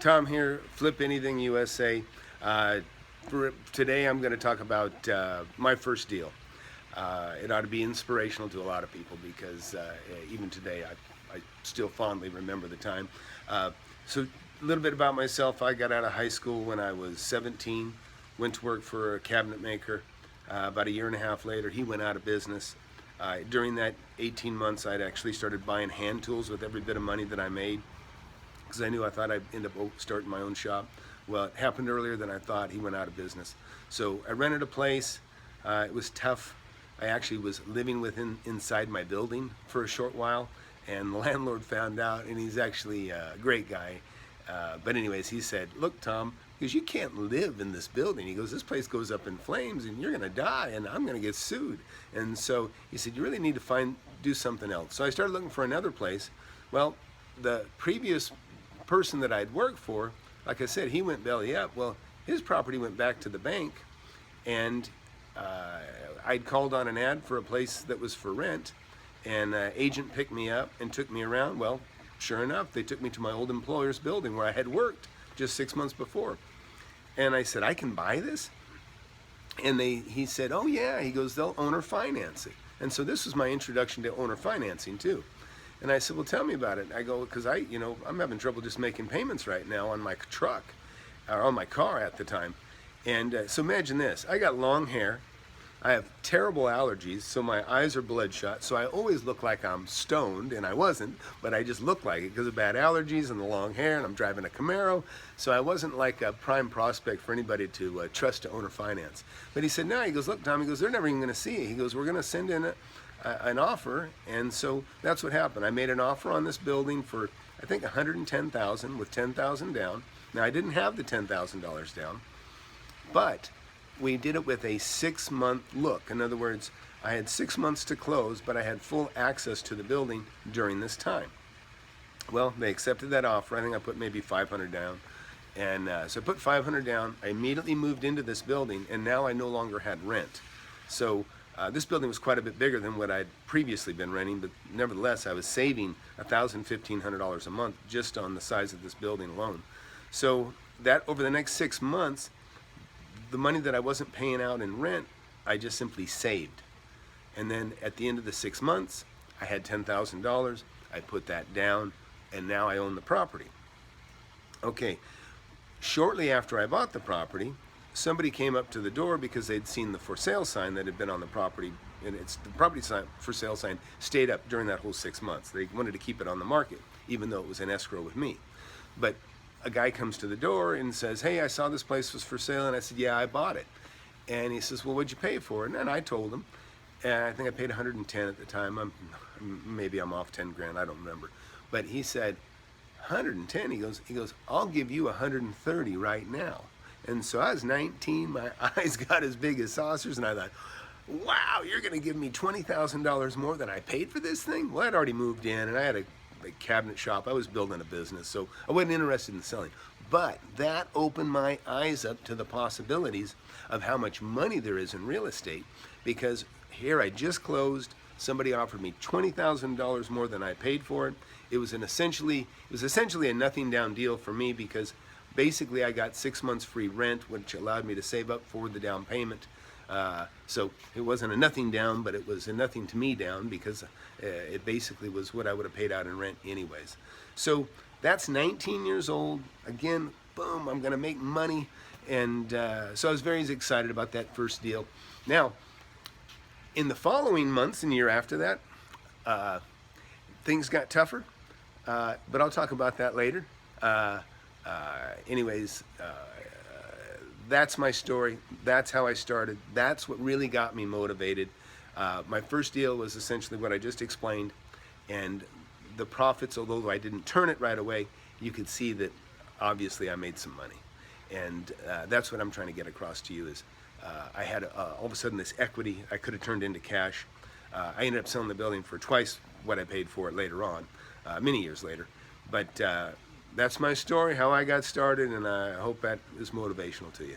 Tom here, Flip Anything USA. For today, I'm going to talk about my first deal. It ought to be inspirational to a lot of people because even today, I still fondly remember the time. So a little bit about myself. I got out of high school when I was 17, went to work for a cabinet maker. About a year and a half later, he went out of business. During that 18 months, I'd actually started buying hand tools with every bit of money that I made, because I thought I'd end up starting my own shop. Well, it happened earlier than I thought. He went out of business. So I rented a place. It was tough. I actually was living inside my building for a short while, and the landlord found out, and he's actually a great guy. But anyways, he said, "Look, Tom, because you can't live in this building." He goes, "This place goes up in flames and you're gonna die and I'm gonna get sued." And so he said, "You really need to do something else." So I started looking for another place. Well, the previous person that I'd worked for, like I said, he went belly up. Well, his property went back to the bank, and I'd called on an ad for a place that was for rent, and an agent picked me up and took me around. Well, sure enough, they took me to my old employer's building where I had worked just 6 months before. And I said, "I can buy this?" And he said, "Oh yeah." He goes, "They'll owner finance it." And so this was my introduction to owner financing too. And I said, "Well, tell me about it." I go, "Because I'm having trouble just making payments right now on my truck, or on my car at the time." And so imagine this. I got long hair. I have terrible allergies, so my eyes are bloodshot. So I always look like I'm stoned, and I wasn't, but I just looked like it because of bad allergies and the long hair, and I'm driving a Camaro. So I wasn't like a prime prospect for anybody to trust to owner finance. But he said, "No," he goes, "Look, Tom," he goes, "they're never even going to see it." He goes, "We're going to send in an offer." And so that's what happened. I made an offer on this building for, I think, $110,000 with $10,000 down. Now, I didn't have the $10,000 down, but we did it with a 6-month look. In other words, I had 6 months to close, but I had full access to the building during this time. Well, they accepted that offer. I think I put maybe 500 down. And so I put 500 down. I immediately moved into this building, and now I no longer had rent. So this building was quite a bit bigger than what I'd previously been renting, but nevertheless, I was saving $1,000, $1,500 a month just on the size of this building alone. So that over the next 6 months, the money that I wasn't paying out in rent, I just simply saved. And then at the end of the 6 months, I had $10,000. I put that down, and now I own the property. Okay, shortly after I bought the property, somebody came up to the door because they'd seen the for sale sign that had been on the property, and the property sign, for sale sign, stayed up during that whole 6 months. They wanted to keep it on the market, even though it was in escrow with me. But a guy comes to the door and says, "Hey, I saw this place was for sale." And I said, "Yeah, I bought it." And he says, "Well, what'd you pay for it?" And I told him, and I think I paid 110 at the time. Maybe I'm off 10 grand, I don't remember. But he said, 110, he goes, "I'll give you 130 right now." And so I was 19, my eyes got as big as saucers, and I thought, "Wow, you're gonna give me $20,000 more than I paid for this thing?" Well, I'd already moved in, and I had a cabinet shop. I was building a business, so I wasn't interested in selling. But that opened my eyes up to the possibilities of how much money there is in real estate, because here I just closed. Somebody offered me $20,000 more than I paid for it. It was essentially a nothing down deal for me, because basically I got 6 months free rent, which allowed me to save up for the down payment. So it wasn't a nothing down, but it was a nothing to me down, because it basically was what I would have paid out in rent anyways. So that's 19 years old. Again, boom, I'm going to make money. And so I was very excited about that first deal. Now, in the following months and year after that, things got tougher, but I'll talk about that later. Anyways, that's my story. That's how I started. That's what really got me motivated. My first deal was essentially what I just explained, and the profits, although I didn't turn it right away, you could see that obviously I made some money. And that's what I'm trying to get across to you is I had all of a sudden this equity I could have turned into cash. I ended up selling the building for twice what I paid for it later on, many years later. But that's my story, how I got started, and I hope that is motivational to you.